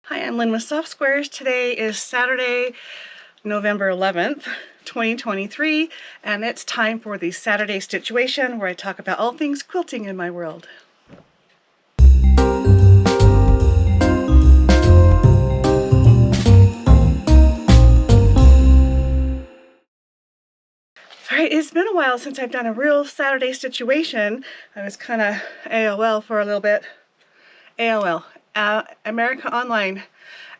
Hi, I'm Lynne with Soft Squares. Today is Saturday, November 11th, 2023, and it's time for the Saturday Stitch-uation, where I talk about all things quilting in my world. Alright, it's been a while since I've done a real Saturday Stitch-uation. I was kind of AOL for a little bit. AOL, America Online,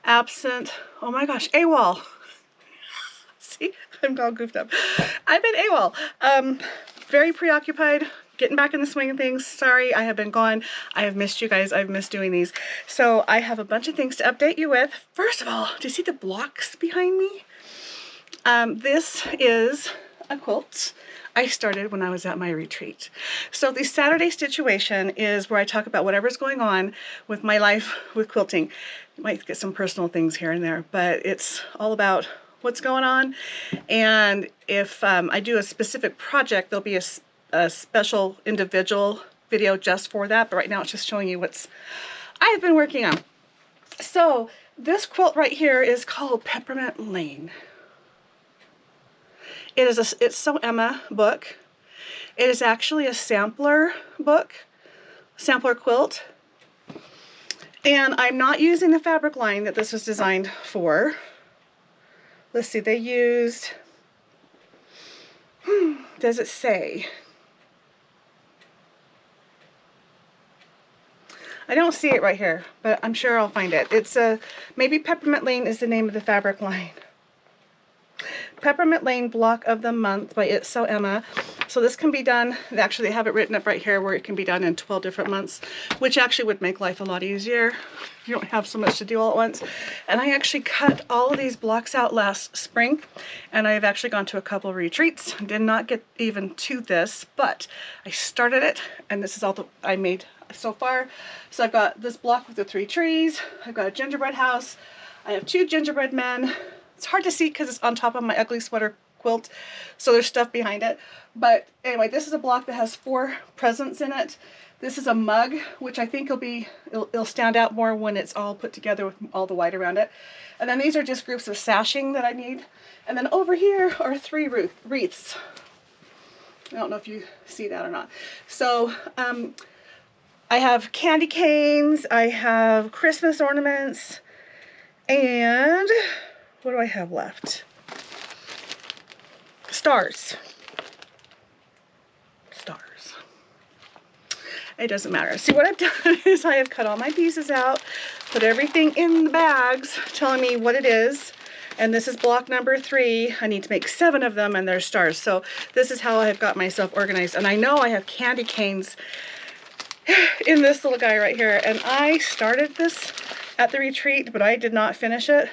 absent, oh my gosh, AWOL. See, I'm all goofed up. I've been AWOL. Very preoccupied, getting back in the swing of things. Sorry, I have been gone. I have missed you guys. I've missed doing these. So I have a bunch of things to update you with. First of all, do you see the blocks behind me? This is a quilt I started when I was at my retreat. So the Saturday Stitch-uation is where I talk about whatever's going on with my life with quilting. You might get some personal things here and there, but it's all about what's going on. And if I do a specific project, there'll be a special individual video just for that, but right now it's just showing you what's I've been working on. So this quilt right here is called Peppermint Lane. It's So Emma book. It is actually a sampler book, sampler quilt. And I'm not using the fabric line that this was designed for. Let's see, they used, does it say? I don't see it right here, but I'm sure I'll find it. It's maybe Peppermint Lane is the name of the fabric line. Peppermint Lane Block of the Month by It's So Emma. So this can be done, actually they have it written up right here where it can be done in 12 different months, which actually would make life a lot easier. You don't have so much to do all at once. And I actually cut all of these blocks out last spring, and I've actually gone to a couple of retreats. Did not get even to this, but I started it, and this is all that I made so far. So I've got this block with the 3 trees, I've got a gingerbread house, I have 2 gingerbread men. It's hard to see because it's on top of my ugly sweater quilt, so there's stuff behind it. But anyway, this is a block that has 4 presents in it. This is a mug, which I think it'll stand out more when it's all put together with all the white around it. And then these are just groups of sashing that I need. And then over here are 3 wreaths. I don't know if you see that or not. So I have candy canes, I have Christmas ornaments, and what do I have left? Stars. Stars. It doesn't matter. See, what I've done is I have cut all my pieces out, put everything in the bags, telling me what it is. And this is block number 3. I need to make 7 of them, and they're stars. So this is how I have got myself organized. And I know I have candy canes in this little guy right here. And I started this at the retreat, but I did not finish it.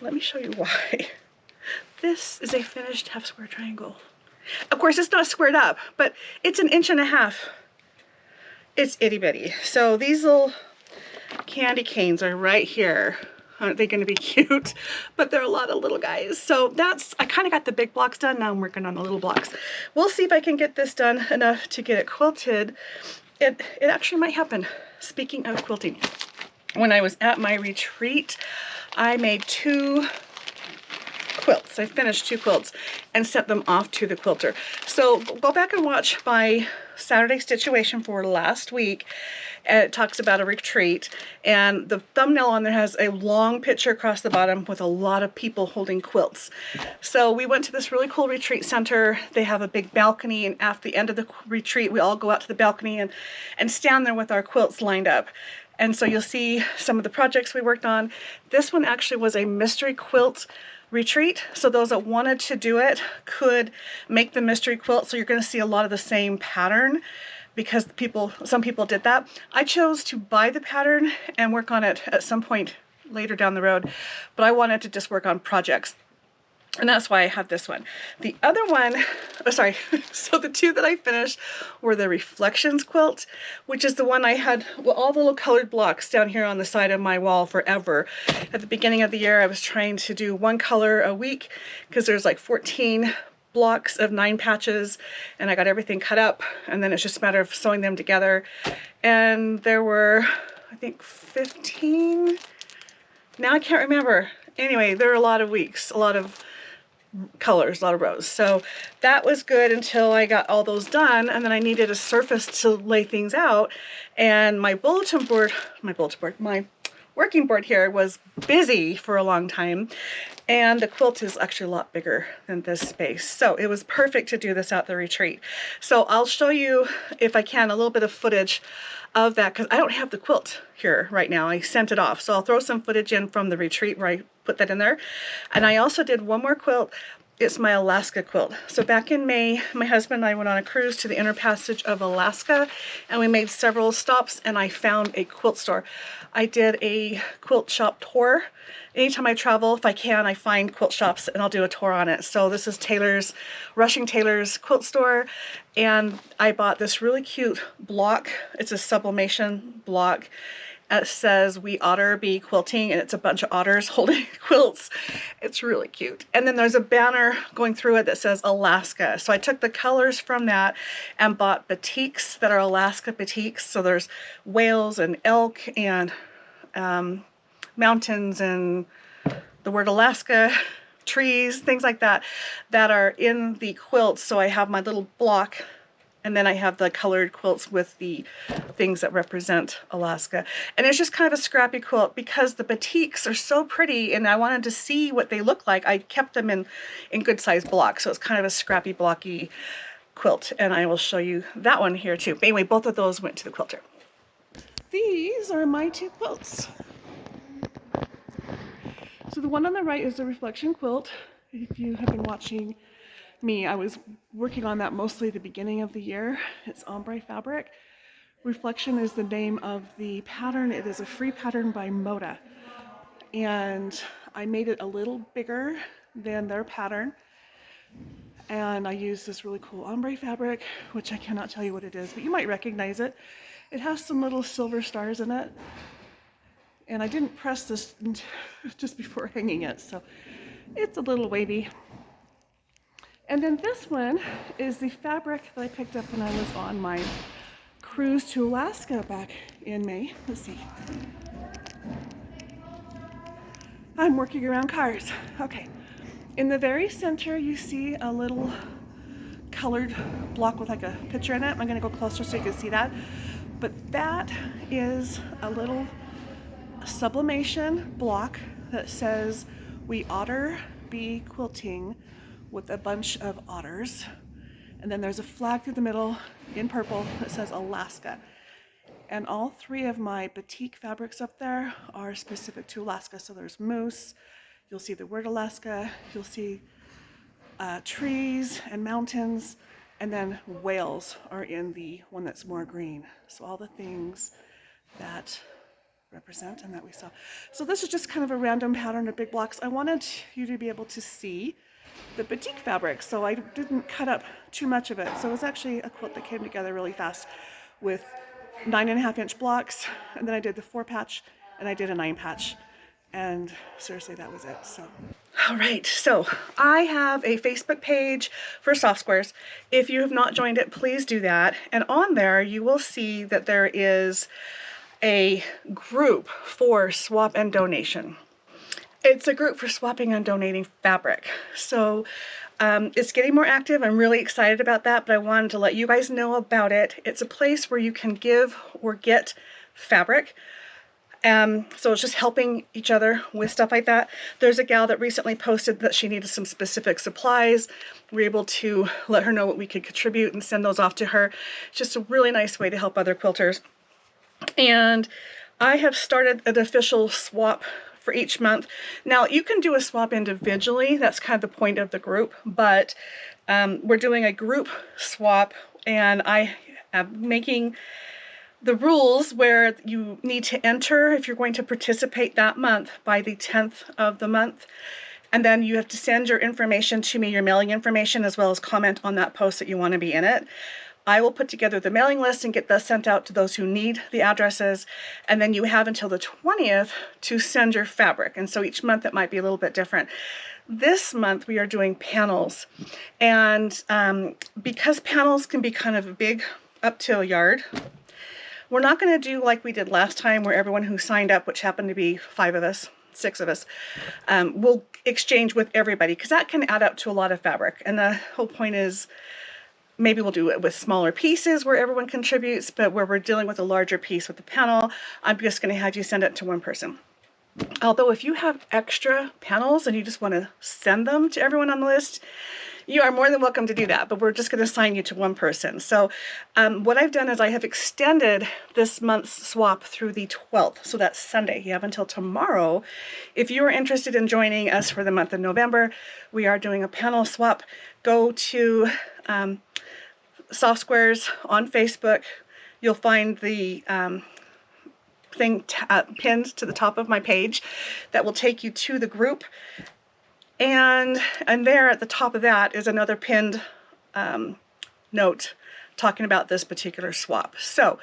Let me show you why. This is a finished half square triangle. Of course, it's not squared up, but it's 1.5 inches. It's itty bitty. So these little candy canes are right here. Aren't they going to be cute? But they're a lot of little guys. So I kind of got the big blocks done. Now I'm working on the little blocks. We'll see if I can get this done enough to get it quilted. It actually might happen. Speaking of quilting, when I was at my retreat, I made 2 quilts. I finished 2 quilts and sent them off to the quilter. So go back and watch my Saturday Stitch-uation for last week. And it talks about a retreat, and the thumbnail on there has a long picture across the bottom with a lot of people holding quilts. So we went to this really cool retreat center. They have a big balcony, and at the end of the retreat we all go out to the balcony and stand there with our quilts lined up. And so you'll see some of the projects we worked on. This one actually was a mystery quilt retreat, so those that wanted to do it could make the mystery quilt. So you're going to see a lot of the same pattern because some people did that. I chose to buy the pattern and work on it at some point later down the road, but I wanted to just work on projects. And that's why I have this one. The other one, oh, sorry, so the 2 that I finished were the Reflections quilt, which is the one I had, well, all the little colored blocks down here on the side of my wall forever. At the beginning of the year, I was trying to do 1 color a week because there's like 14 blocks of 9 patches, and I got everything cut up, and then it's just a matter of sewing them together. And there were, I think, 15 Now I can't remember. Anyway, there are a lot of weeks, a lot of colors, a lot of rows. So that was good until I got all those done, and then I needed a surface to lay things out. And my my working board here was busy for a long time, and the quilt is actually a lot bigger than this space. So it was perfect to do this at the retreat. So I'll show you, if I can, a little bit of footage of that, because I don't have the quilt here right now. I sent it off. So I'll throw some footage in from the retreat where I put that in there. And I also did one more quilt. It's my Alaska quilt. So back in May, my husband and I went on a cruise to the Inner Passage of Alaska, and we made several stops, and I found a quilt store. I did a quilt shop tour. Anytime I travel, if I can, I find quilt shops and I'll do a tour on it. So this is Rushing Taylor's quilt store, and I bought this really cute block. It's a sublimation block. It says "We Otter Be Quilting," and it's a bunch of otters holding quilts. It's really cute. And then there's a banner going through it that says Alaska. So I took the colors from that and bought batiks that are Alaska batiks. So there's whales and elk and mountains and the word Alaska, trees, things like that, that are in the quilts. So I have my little block, and then I have the colored quilts with the things that represent Alaska. And it's just kind of a scrappy quilt because the batiks are so pretty, and I wanted to see what they look like. I kept them in good size blocks, so it's kind of a scrappy, blocky quilt. And I will show you that one here too. But anyway, both of those went to the quilter. These are my two quilts. So the one on the right is the reflection quilt. If you have been watching me, I was working on that mostly at the beginning of the year. It's ombre fabric. Reflection is the name of the pattern. It is a free pattern by Moda. And I made it a little bigger than their pattern. And I used this really cool ombre fabric, which I cannot tell you what it is, but you might recognize it. It has some little silver stars in it. And I didn't press this just before hanging it, so it's a little wavy. And then this one is the fabric that I picked up when I was on my cruise to Alaska back in May. Let's see. I'm working around cars. Okay. In the very center, you see a little colored block with like a picture in it. I'm going to go closer so you can see that. But that is a little sublimation block that says "We Otter Be Quilting," with a bunch of otters. And then there's a flag through the middle in purple that says Alaska. And all three of my batik fabrics up there are specific to Alaska. So there's moose, you'll see the word Alaska, you'll see trees and mountains, and then whales are in the one that's more green. So all the things that represent and that we saw. So this is just kind of a random pattern of big blocks. I wanted you to be able to see the batik fabric, so I didn't cut up too much of it. So it was actually a quilt that came together really fast with 9.5-inch blocks, and then I did the 4-patch and I did a 9-patch, and seriously, that was it. So all right, so I have a Facebook page for Soft Squares. If you have not joined it, please do that. And on there you will see that there is a group for swap and donation. It's a group for swapping and donating fabric. So it's getting more active. I'm really excited about that, but I wanted to let you guys know about it. It's a place where you can give or get fabric. So it's just helping each other with stuff like that. There's a gal that recently posted that she needed some specific supplies. We were able to let her know what we could contribute and send those off to her. It's just a really nice way to help other quilters. And I have started an official swap for each month. Now you can do a swap individually, that's kind of the point of the group, but we're doing a group swap, and I am making the rules where you need to enter if you're going to participate that month by the 10th of the month, and then you have to send your information to me, your mailing information, as well as comment on that post that you want to be in it. I will put together the mailing list and get that sent out to those who need the addresses, and then you have until the 20th to send your fabric. And so each month it might be a little bit different. This month we are doing panels, and because panels can be kind of big up to a yard, we're not going to do like we did last time where everyone who signed up, which happened to be 5 of us, 6 of us, we'll exchange with everybody, because that can add up to a lot of fabric. And the whole point is, maybe we'll do it with smaller pieces where everyone contributes, but where we're dealing with a larger piece with the panel, I'm just going to have you send it to one person. Although if you have extra panels and you just want to send them to everyone on the list, you are more than welcome to do that, but we're just going to assign you to one person. So what I've done is I have extended this month's swap through the 12th. So that's Sunday. You have until tomorrow. If you are interested in joining us for the month of November, we are doing a panel swap. Go to Soft Squares on Facebook. You'll find the thing pinned to the top of my page that will take you to the group, and there at the top of that is another pinned note talking about this particular swap. So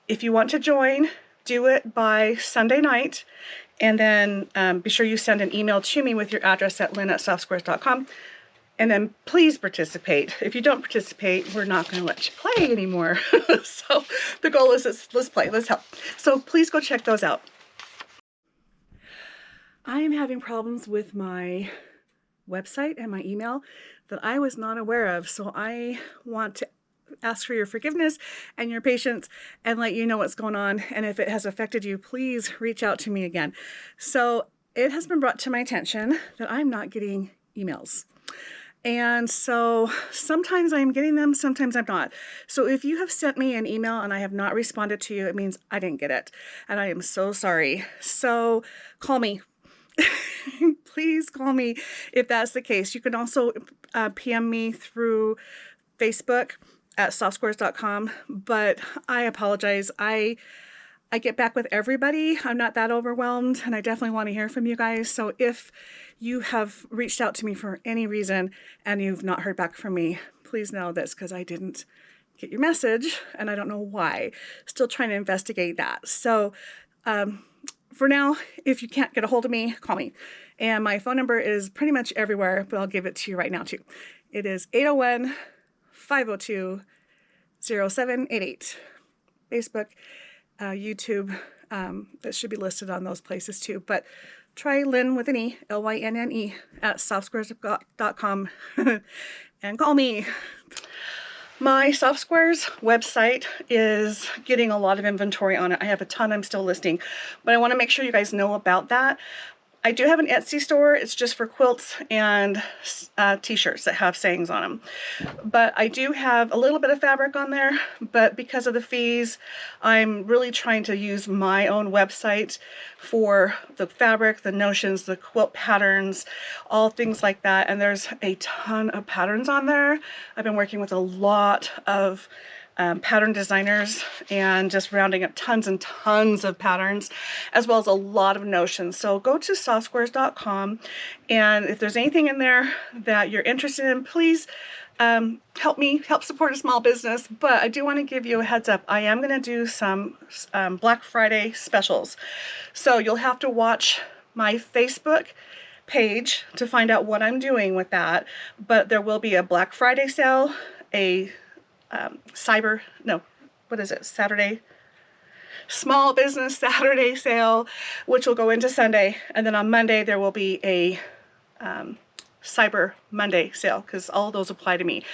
if you want to join, do it by Sunday night, and then be sure you send an email to me with your address at lynne@softsquares.com. And then please participate. If you don't participate, we're not going to let you play anymore. So the goal is, let's play, let's help. So please go check those out. I am having problems with my website and my email that I was not aware of. So I want to ask for your forgiveness and your patience and let you know what's going on. And if it has affected you, please reach out to me again. So it has been brought to my attention that I'm not getting emails. And so sometimes I'm getting them, sometimes I'm not. So if you have sent me an email and I have not responded to you, it means I didn't get it. And I am so sorry. So call me. Please call me if that's the case. You can also PM me through Facebook at softsquares.com. But I apologize. I get back with everybody. I'm not that overwhelmed, and I definitely want to hear from you guys. So if you have reached out to me for any reason and you've not heard back from me, please know that's because I didn't get your message and I don't know why. Still trying to investigate that. So for now, if you can't get a hold of me, call me. And my phone number is pretty much everywhere, but I'll give it to you right now too. It is 801-502-0788. Facebook, YouTube, that should be listed on those places too. But try Lynne with an E, Lynne at softsquares.com and call me. My Soft Squares website is getting a lot of inventory on it. I have a ton I'm still listing, but I want to make sure you guys know about that. I do have an Etsy store. It's just for quilts and t-shirts that have sayings on them. But I do have a little bit of fabric on there, but because of the fees, I'm really trying to use my own website for the fabric, the notions, the quilt patterns, all things like that. And there's a ton of patterns on there. I've been working with a lot of pattern designers and just rounding up tons and tons of patterns, as well as a lot of notions. So go to softsquares.com, and if there's anything in there that you're interested in, please help support a small business. But I do want to give you a heads up. I am going to do some Black Friday specials. So you'll have to watch my Facebook page to find out what I'm doing with that. But there will be a Black Friday sale, a Saturday, Small Business Saturday sale, which will go into Sunday. And then on Monday, there will be a Cyber Monday sale, because all those apply to me.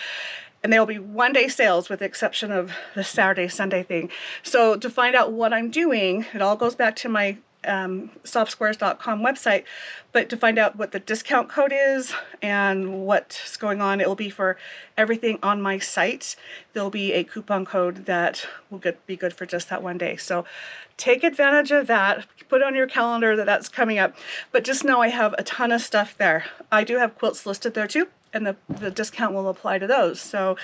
And there will be one-day sales with the exception of the Saturday, Sunday thing. So to find out what I'm doing, it all goes back to my softsquares.com website, but to find out what the discount code is and what's going on, it will be for everything on my site. There'll be a coupon code that will be good for just that one day. So take advantage of that. Put on your calendar that that's coming up. But just know I have a ton of stuff there. I do have quilts listed there too, and the discount will apply to those. So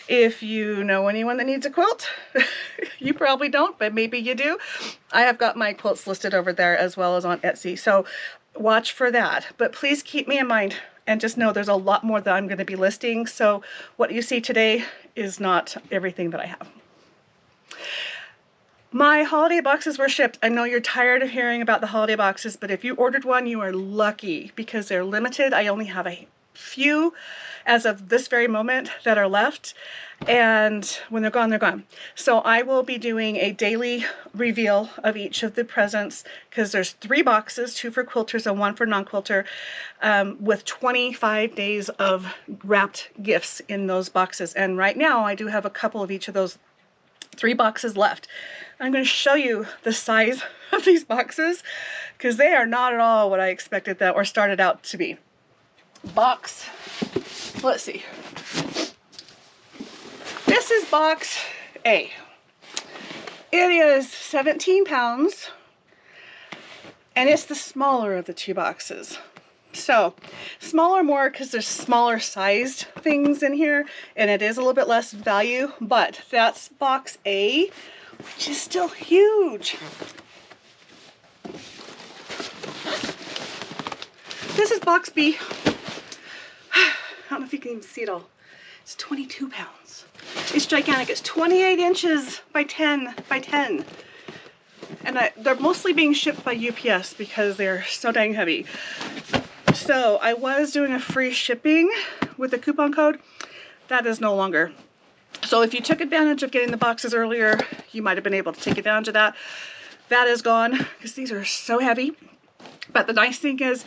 if you know anyone that needs a quilt, you probably don't, but maybe you do. I have got my quilts listed over there as well as on Etsy. So watch for that. But please keep me in mind and just know there's a lot more that I'm going to be listing. So what you see today is not everything that I have. My holiday boxes were shipped. I know you're tired of hearing about the holiday boxes, but if you ordered one, you are lucky because they're limited. I only have a few as of this very moment that are left, and when they're gone, they're gone. So I will be doing a daily reveal of each of the presents, because there's 3 boxes, 2 for quilters and 1 for non-quilter, with 25 days of wrapped gifts in those boxes. And right now I do have a couple of each of those 3 boxes left. I'm going to show you the size of these boxes, because they are not at all what I expected that or started out to be. Box, let's see. This is box A. It is 17 pounds, and it's the smaller of the 2 boxes. So, smaller more because there's smaller sized things in here, and it is a little bit less value, but that's box A, which is still huge. This is box B. I don't know if you can even see it all. It's 22 pounds. It's gigantic. It's 28 inches by 10 by 10. And they're mostly being shipped by UPS because they're so dang heavy. So I was doing a free shipping with a coupon code. That is no longer. So if you took advantage of getting the boxes earlier, you might have been able to take advantage of that. That is gone because these are so heavy. But the nice thing is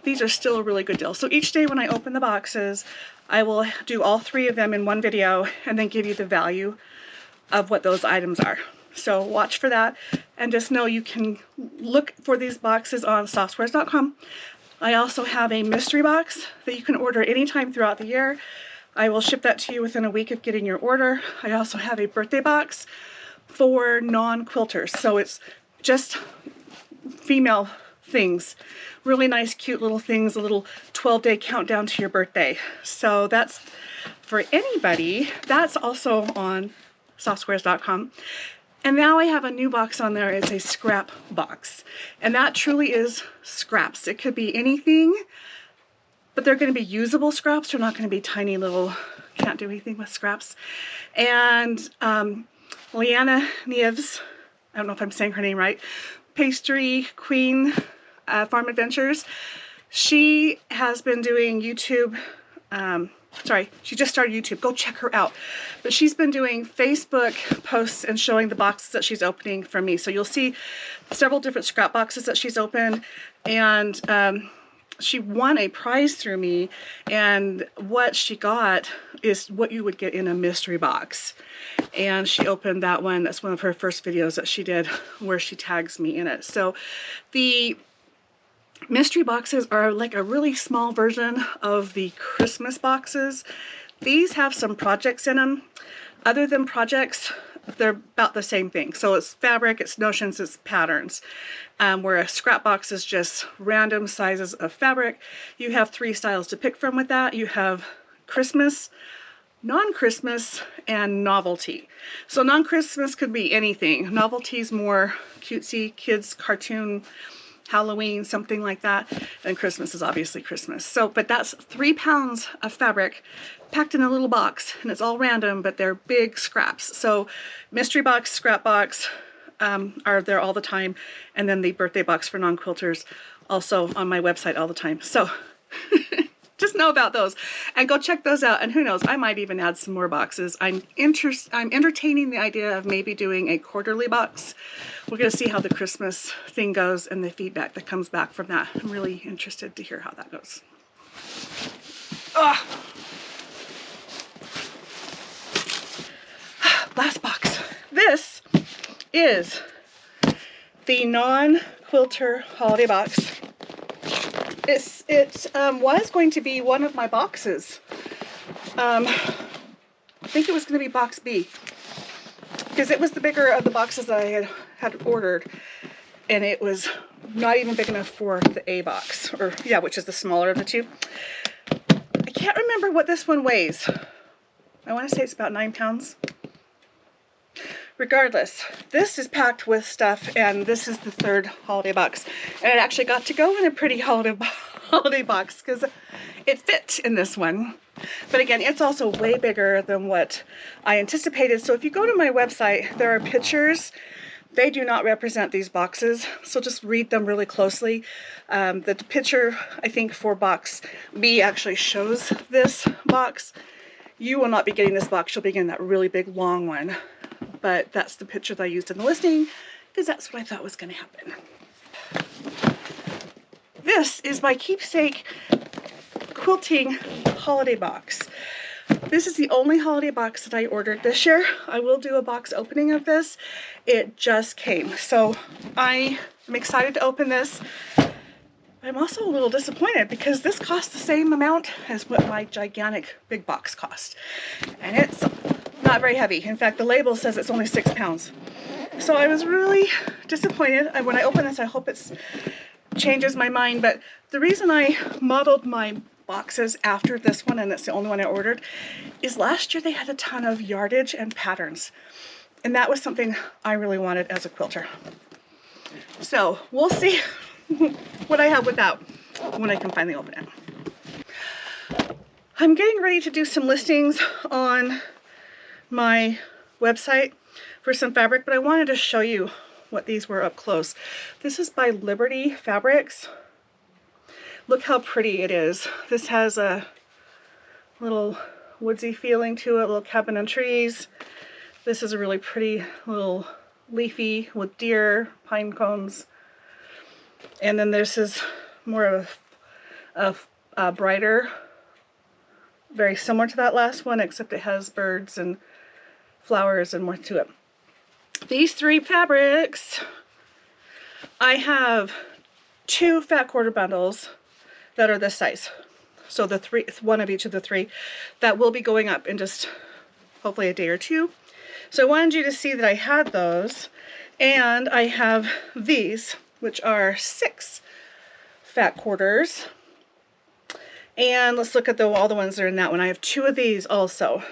these are still a really good deal. So each day when I open the boxes, I will do all 3 of them in one video and then give you the value of what those items are. So watch for that, and just know you can look for these boxes on softsquares.com. I also have a mystery box that you can order anytime throughout the year. I will ship that to you within a week of getting your order. I also have a birthday box for non-quilters. So it's just female things. Really nice, cute little things, a little 12-day countdown to your birthday. So that's for anybody. That's also on softsquares.com. And now I have a new box on there. It's a scrap box. And that truly is scraps. It could be anything, but they're going to be usable scraps. They're not going to be tiny little, can't do anything with scraps. And Lynne, I don't know if I'm saying her name right, Pastry Queen Farm Adventures. She has been doing YouTube, she just started YouTube. Go check her out. But she's been doing Facebook posts and showing the boxes that she's opening from me. So you'll see several different scrap boxes that she's opened, and she won a prize through me, and what she got is what you would get in a mystery box. And she opened that one. That's one of her first videos that she did where she tags me in it. So the mystery boxes are like a really small version of the Christmas boxes. These have some projects in them. Other than projects, they're about the same thing. So it's fabric, it's notions, it's patterns. Where a scrap box is just random sizes of fabric. You have 3 styles to pick from with that. You have Christmas, non-Christmas, and novelty. So non-Christmas could be anything. Novelty's more cutesy, kids, cartoon, Halloween, something like that. And Christmas is obviously Christmas. So, but that's 3 pounds of fabric packed in a little box, and it's all random, but they're big scraps. So mystery box, scrap box are there all the time. And then the birthday box for non-quilters also on my website all the time. So just know about those and go check those out. And who knows, I might even add some more boxes. I'm entertaining the idea of maybe doing a quarterly box. We're going to see how the Christmas thing goes and the feedback that comes back from that. I'm really interested to hear how that goes. Last box. This is the non-quilter holiday box. It was going to be one of my boxes. I think it was going to be box B, because it was the bigger of the boxes that I had ordered, and it was not even big enough for the A box, or yeah, which is the smaller of the 2. I can't remember what this one weighs. I want to say it's about 9 pounds. Regardless, this is packed with stuff, and this is the 3rd holiday box. And it actually got to go in a pretty holiday box because it fit in this one. But again, it's also way bigger than what I anticipated. So if you go to my website, there are pictures They do not represent these boxes, so just read them really closely. The picture, I think, for box B actually shows this box. You will not be getting this box, you'll be getting that really big long one. But that's the picture that I used in the listing, because that's what I thought was going to happen. This is my keepsake quilting holiday box. This is the only holiday box that I ordered this year. I will do a box opening of this. It just came. So I am excited to open this. I'm also a little disappointed because this cost the same amount as what my gigantic big box cost. And it's not very heavy. In fact, the label says it's only 6 pounds. So I was really disappointed. When I open this, I hope it changes my mind. But the reason I modeled my boxes after this one, and it's the only one I ordered, is last year they had a ton of yardage and patterns. And that was something I really wanted as a quilter. So we'll see what I have with that when I can finally open it. I'm getting ready to do some listings on my website for some fabric, but I wanted to show you what these were up close. This is by Liberty Fabrics. Look how pretty it is. This has a little woodsy feeling to it, a little cabin and trees. This is a really pretty little leafy with deer, pine cones. And then this is more of a brighter, very similar to that last one, except it has birds and flowers and more to it. These three fabrics, I have 2 fat quarter bundles that are this size. So one of each of the 3 that will be going up in just hopefully a day or 2. So I wanted you to see that I had those, and I have these, which are 6 fat quarters. And let's look at all the ones that are in that one. I have 2 of these also.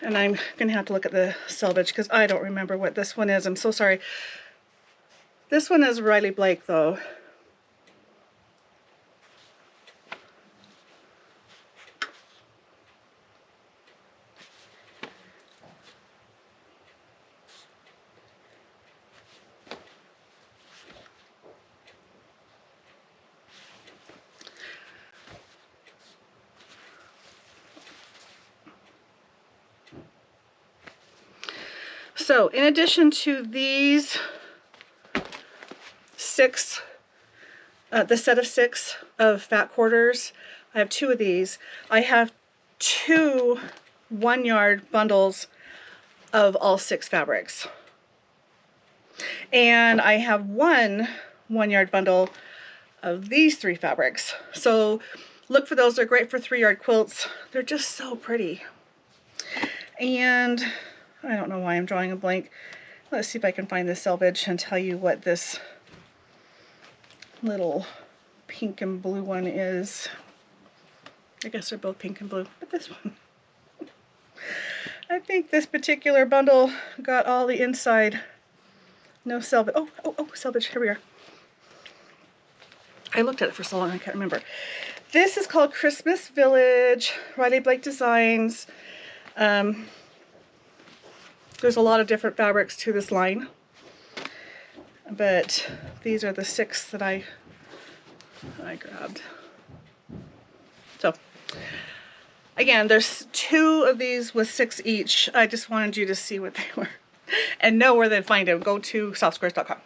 And I'm going to have to look at the selvage because I don't remember what this one is. I'm so sorry. This one is Riley Blake though. So in addition to these 6, the set of 6 of fat quarters, I have 2 of these. I have 2 1-yard bundles of all 6 fabrics. And I have 1 1-yard bundle of these 3 fabrics. So look for those. They're great for 3-yard quilts. They're just so pretty. And I don't know why I'm drawing a blank. Let's see if I can find the selvage and tell you what this little pink and blue one is. I guess they're both pink and blue, but this one. I think this particular bundle got all the inside. No selvage. Oh, selvage. Here we are. I looked at it for so long I can't remember. This is called Christmas Village, Riley Blake Designs. There's a lot of different fabrics to this line, but these are the 6 that I grabbed. So again, there's 2 of these with 6 each. I just wanted you to see what they were and know where to find them. Go to softsquares.com.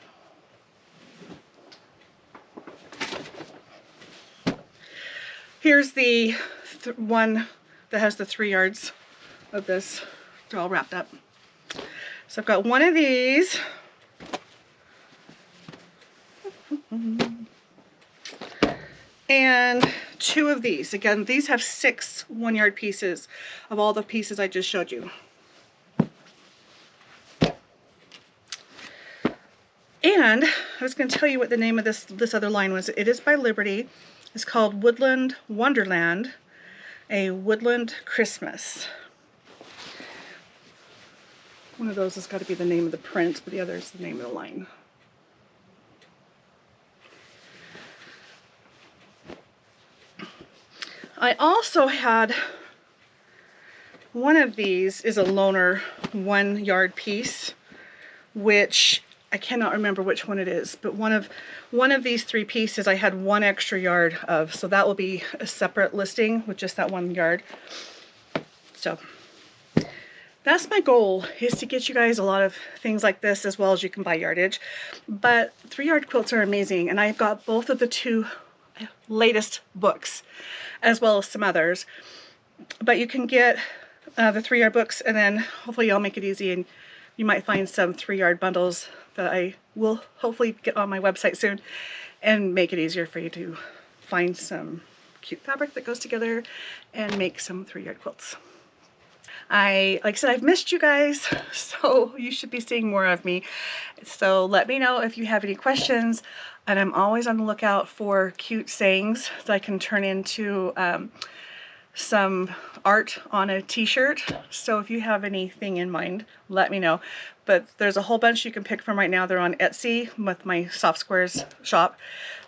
Here's the one that has the 3 yards of this. They're all wrapped up. So I've got 1 of these. And 2 of these. Again, these have 6 one-yard pieces of all the pieces I just showed you. And I was going to tell you what the name of this other line was. It is by Liberty. It's called Woodland Wonderland, a Woodland Christmas. One of those has got to be the name of the print, but the other is the name of the line. I also had one of these is a loner 1 yard piece, which I cannot remember which one it is, but one of these 3 pieces I had 1 extra yard of, so that will be a separate listing with just that 1 yard. So that's my goal, is to get you guys a lot of things like this, as well as you can buy yardage. But 3-yard quilts are amazing, and I've got both of the 2 latest books, as well as some others. But you can get the 3-yard books, and then hopefully I'll make it easy, and you might find some 3-yard bundles that I will hopefully get on my website soon, and make it easier for you to find some cute fabric that goes together and make some 3-yard quilts. Like I said, I've missed you guys, so you should be seeing more of me. So let me know if you have any questions, and I'm always on the lookout for cute sayings that I can turn into some art on a t-shirt. So if you have anything in mind, let me know. But there's a whole bunch you can pick from right now. They're on Etsy with my Soft Squares shop.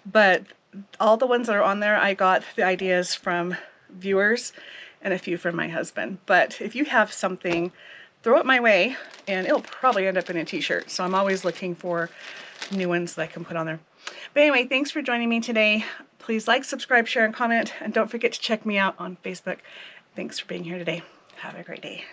But all the ones that are on there, I got the ideas from viewers and a few from my husband. But if you have something, throw it my way, and it'll probably end up in a t-shirt. So I'm always looking for new ones that I can put on there. But anyway, thanks for joining me today. Please like, subscribe, share, and comment. And don't forget to check me out on Facebook. Thanks for being here today. Have a great day.